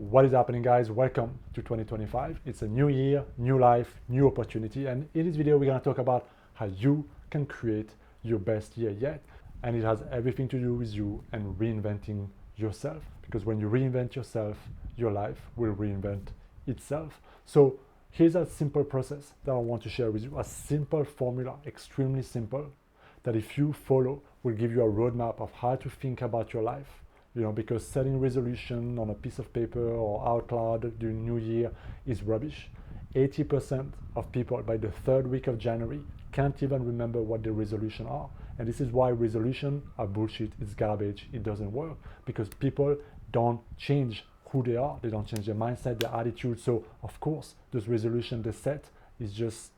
What is happening, guys? Welcome to 2025. It's a new year, new life, new opportunity. And in this video, we're going to talk about how you can create your best year yet. And it has everything to do with you and reinventing yourself. Because when you reinvent yourself, your life will reinvent itself. So here's a simple process that I want to share with you. A simple formula, extremely simple, that if you follow, will give you a roadmap of how to think about your life. Because setting resolution on a piece of paper or out loud during New Year is rubbish. 80% of people by the third week of January can't even remember what their resolution are. And this is why resolution are bullshit, it's garbage, it doesn't work. Because people don't change who they are, they don't change their mindset, their attitude. So of course, those resolutions they set is just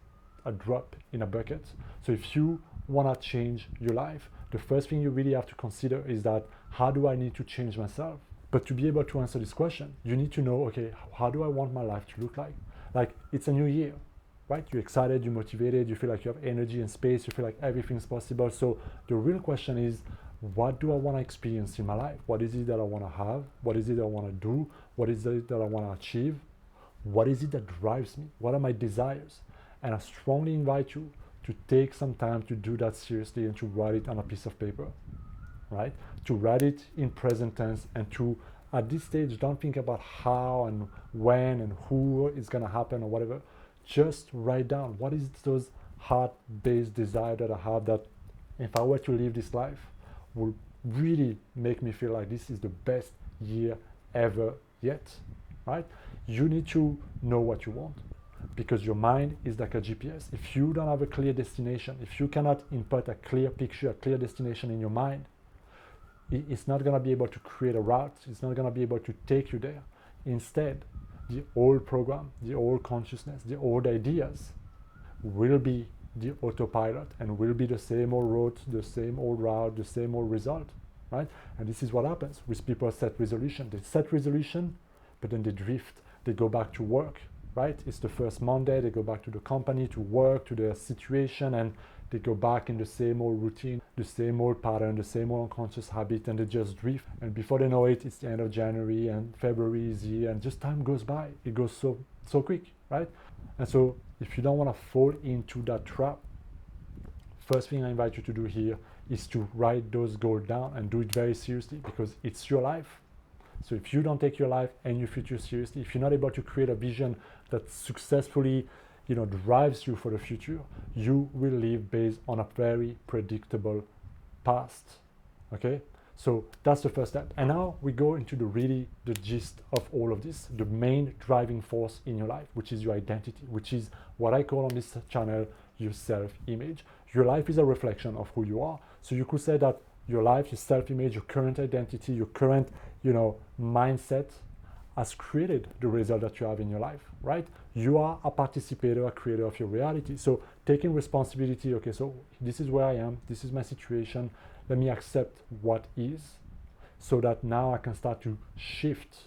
a drop in a bucket. So if you want to change your life, the first thing you really have to consider is that how do I need to change myself? But to be able to answer this question, you need to know, okay, how do I want my life to look like? Like, it's a new year, right? You're excited, you're motivated, you feel like you have energy and space, you feel like everything's possible. So the real question is, what do I want to experience in my life? What is it that I want to have? What is it that I want to do? What is it that I want to achieve? What is it that drives me? What are my desires? And I strongly invite you to take some time to do that seriously and to write it on a piece of paper, right? To write it in present tense and to, at this stage, don't think about how and when and who is gonna happen or whatever. Just write down what is those heart-based desire that I have that if I were to live this life will really make me feel like this is the best year ever yet, right? You need to know what you want, because your mind is like a GPS. If you don't have a clear destination, if you cannot input a clear picture, a clear destination in your mind, it's not going to be able to create a route. It's not going to be able to take you there. Instead, the old program, the old consciousness, the old ideas will be the autopilot and will be the same old road, the same old route, the same old result, right? And this is what happens with people set resolution. They set resolution, but then they drift. They go back to work, right? It's the first Monday, they go back to the company, to work, to their situation, and they go back in the same old routine, the same old pattern, the same old unconscious habit, and they just drift. And before they know it, it's the end of January and February is here, and just time goes by. It goes so quick, right? And so if you don't want to fall into that trap, first thing I invite you to do here is to write those goals down and do it very seriously, because it's your life. So if you don't take your life and your future seriously, if you're not able to create a vision that successfully, drives you for the future, you will live based on a very predictable past. Okay? So that's the first step. And now we go into the gist of all of this, the main driving force in your life, which is your identity, which is what I call on this channel your self-image. Your life is a reflection of who you are. So you could say that your life, your self-image, your current identity, your current, mindset has created the result that you have in your life, right? You are a participator, a creator of your reality. So taking responsibility, okay, so this is where I am, this is my situation, let me accept what is, so that now I can start to shift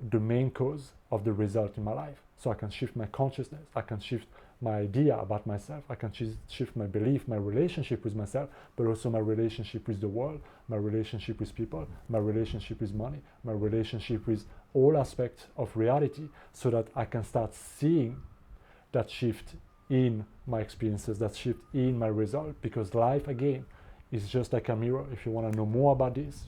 the main cause of the result in my life. So I can shift my consciousness, I can shift my idea about myself, I can shift my belief, my relationship with myself, but also my relationship with the world, my relationship with people, my relationship with money, my relationship with all aspects of reality, so that I can start seeing that shift in my experiences, that shift in my result. Because life, again, is just like a mirror. If you want to know more about this,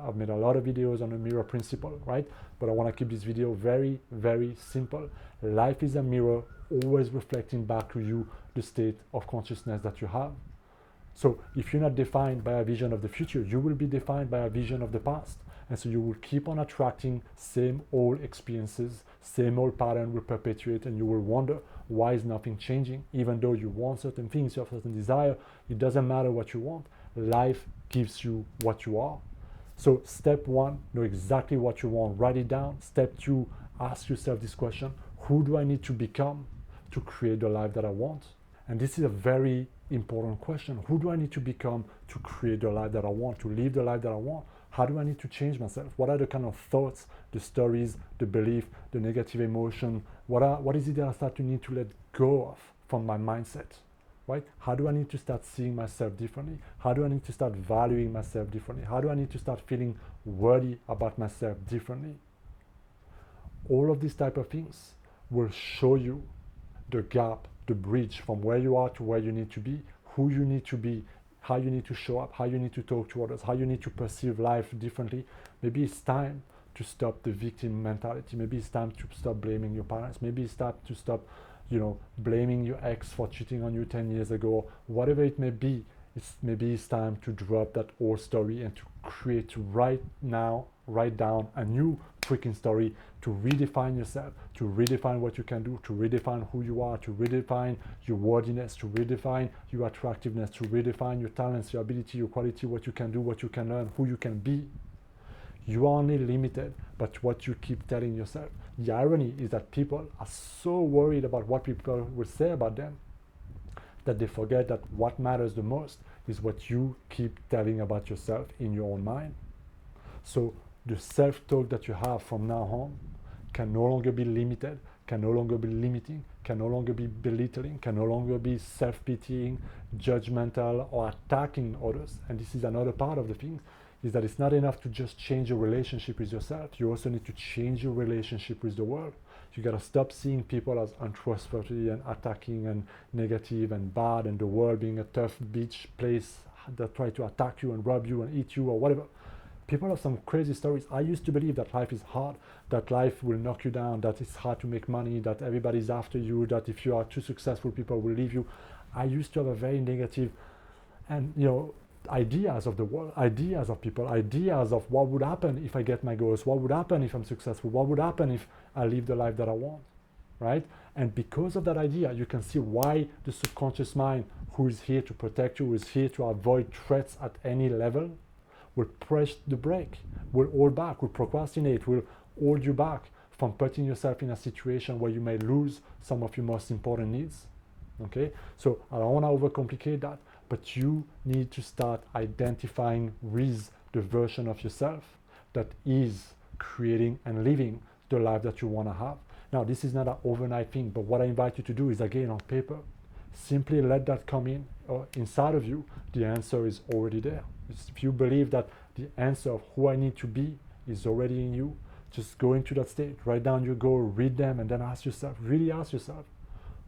I've made a lot of videos on the mirror principle, right? But I want to keep this video very, very simple. Life is a mirror, always reflecting back to you the state of consciousness that you have. So if you're not defined by a vision of the future, you will be defined by a vision of the past. And so you will keep on attracting same old experiences, same old pattern will perpetuate, and you will wonder, why is nothing changing? Even though you want certain things, you have certain desire, it doesn't matter what you want. Life gives you what you are. So step one, know exactly what you want, write it down. Step two, ask yourself this question: who do I need to become to create the life that I want? And this is a very important question. Who do I need to become to create the life that I want, to live the life that I want? How do I need to change myself? What are the kind of thoughts, the stories, the belief, the negative emotion? What is it that I start to need to let go of from my mindset, right? How do I need to start seeing myself differently? How do I need to start valuing myself differently? How do I need to start feeling worthy about myself differently? All of these type of things will show you the gap, the bridge from where you are to where you need to be, who you need to be, how you need to show up, how you need to talk to others, how you need to perceive life differently. Maybe it's time to stop the victim mentality. Maybe it's time to stop blaming your parents. Maybe it's time to stop, blaming your ex for cheating on you 10 years ago. Whatever it may be, maybe it's time to drop that old story and to create right now, write down a new freaking story, to redefine yourself, to redefine what you can do, to redefine who you are, to redefine your worthiness, to redefine your attractiveness, to redefine your talents, your ability, your quality, what you can do, what you can learn, who you can be. You are only limited by what you keep telling yourself. The irony is that people are so worried about what people will say about them that they forget that what matters the most is what you keep telling about yourself in your own mind. So the self-talk that you have from now on can no longer be limited, can no longer be limiting, can no longer be belittling, can no longer be self-pitying, judgmental, or attacking others. And this is another part of the thing, is that it's not enough to just change your relationship with yourself. You also need to change your relationship with the world. You gotta stop seeing people as untrustworthy and attacking and negative and bad, and the world being a tough beach place that try to attack you and rob you and eat you or whatever. People have some crazy stories. I used to believe that life is hard, that life will knock you down, that it's hard to make money, that everybody's after you, that if you are too successful, people will leave you. I used to have a very negative and ideas of the world, ideas of people, ideas of what would happen if I get my goals, what would happen if I'm successful, what would happen if I live the life that I want, right? And because of that idea, you can see why the subconscious mind, who is here to protect you, who is here to avoid threats at any level, will press the brake, will hold back, will procrastinate, will hold you back from putting yourself in a situation where you may lose some of your most important needs. Okay, so I don't want to overcomplicate that, but you need to start identifying with the version of yourself that is creating and living the life that you want to have. Now, this is not an overnight thing, but what I invite you to do is, again, on paper, simply let that come in or inside of you. The answer is already there. If you believe that the answer of who I need to be is already in you, just go into that state, write down your goal, read them, and then ask yourself, really ask yourself,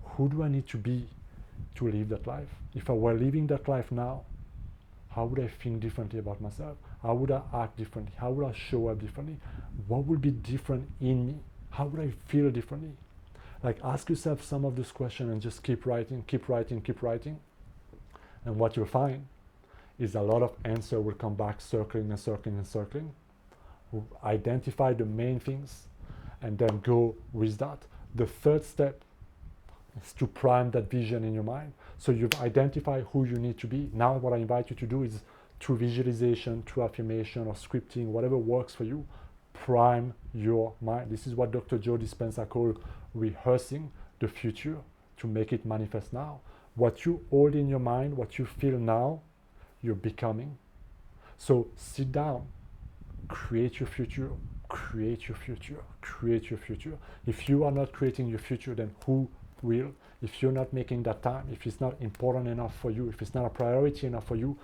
who do I need to be to live that life? If I were living that life now, how would I think differently about myself? How would I act differently? How would I show up differently? What would be different in me? How would I feel differently? Like, ask yourself some of those questions and just keep writing, keep writing, keep writing. And what you'll find is a lot of answer will come back circling and circling and circling. Identify the main things and then go with that. The third step is to prime that vision in your mind. So you've identified who you need to be. Now what I invite you to do is, through visualization, through affirmation or scripting, whatever works for you, prime your mind. This is what Dr. Joe Dispenza called rehearsing the future to make it manifest now. What you hold in your mind, what you feel now, you're becoming. So sit down, create your future, create your future, create your future. If you are not creating your future, then who will? If you're not making that time, if it's not important enough for you, if it's not a priority enough for you,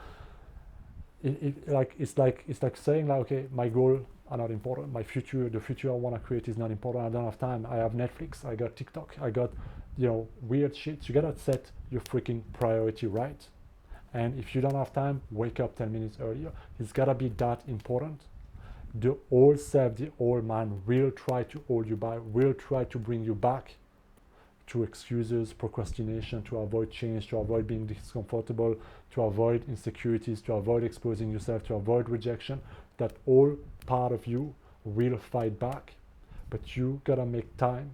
it's like saying, like, okay, my goals are not important, my future, the future I want to create is not important, I don't have time, I have Netflix, I got TikTok, I got weird shit. You gotta set your freaking priority right. And if you don't have time, wake up 10 minutes earlier. It's gotta be that important. The old self, the old mind will try to hold you back, will try to bring you back to excuses, procrastination, to avoid change, to avoid being discomfortable, to avoid insecurities, to avoid exposing yourself, to avoid rejection. That all part of you will fight back, but you gotta make time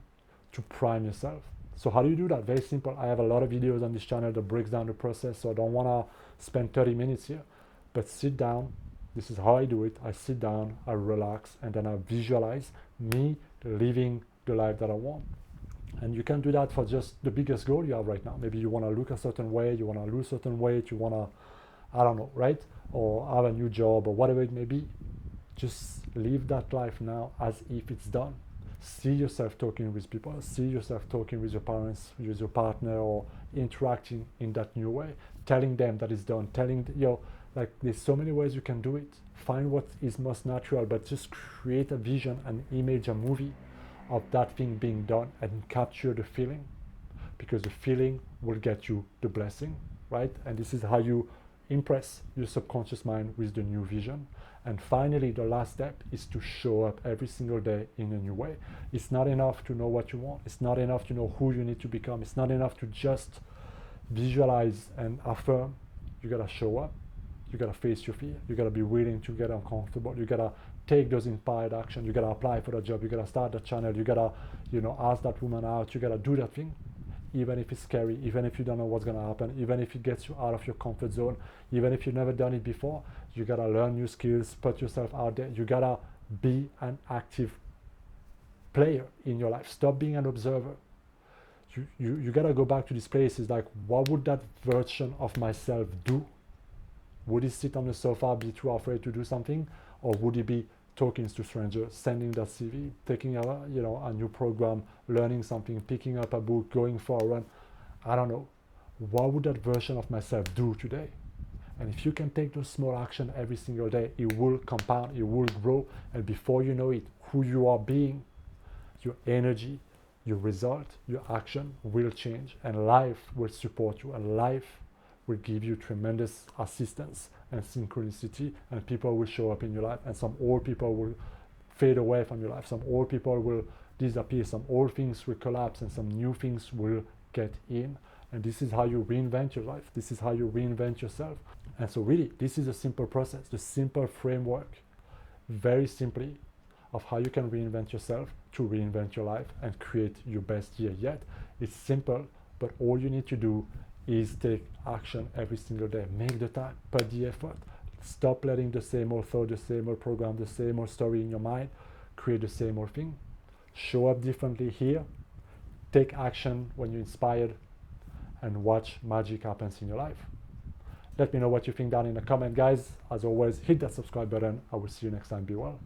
to prime yourself. So how do you do that? Very simple. I have a lot of videos on this channel that breaks down the process, so I don't wanna spend 30 minutes here, but sit down. This is how I do it. I sit down, I relax, and then I visualize me living the life that I want. And you can do that for just the biggest goal you have right now. Maybe you want to look a certain way, you want to lose certain weight, you want to, I don't know, right? Or have a new job or whatever it may be. Just live that life now as if it's done. See yourself talking with people, see yourself talking with your parents, with your partner, or interacting in that new way, telling them that it's done, like, there's so many ways you can do it. Find what is most natural, but just create a vision, an image, a movie of that thing being done and capture the feeling, because the feeling will get you the blessing, right? And this is how you impress your subconscious mind with the new vision. And finally, the last step is to show up every single day in a new way. It's not enough to know what you want. It's not enough to know who you need to become. It's not enough to just visualize and affirm. You gotta show up. You gotta face your fear. You gotta be willing to get uncomfortable. You gotta take those inspired action. You gotta apply for the job. You gotta start the channel. You gotta, ask that woman out. You gotta do that thing, even if it's scary, even if you don't know what's gonna happen, even if it gets you out of your comfort zone, even if you've never done it before. You gotta learn new skills, put yourself out there. You gotta be an active player in your life. Stop being an observer. You gotta go back to these places like, what would that version of myself do? Would he sit on the sofa, be too afraid to do something? Or would he be talking to strangers, sending that CV, taking a new program, learning something, picking up a book, going for a run? I don't know. What would that version of myself do today? And if you can take those small actions every single day, it will compound, it will grow. And before you know it, who you are being, your energy, your result, your action will change, and life will support you, and life will give you tremendous assistance and synchronicity, and people will show up in your life, and some old people will fade away from your life, some old people will disappear, some old things will collapse, and some new things will get in. And this is how you reinvent your life. This is how you reinvent yourself. And so really, this is a simple process, the simple framework, very simply, of how you can reinvent yourself to reinvent your life and create your best year yet. It's simple, but all you need to do is take action every single day. Make the time, put the effort. Stop letting the same old thought, the same old program, the same old story in your mind create the same old thing. Show up differently here. Take action when you're inspired, and watch magic happens in your life. Let me know what you think down in the comment, guys. As always, hit that subscribe button. I will see you next time. Be well.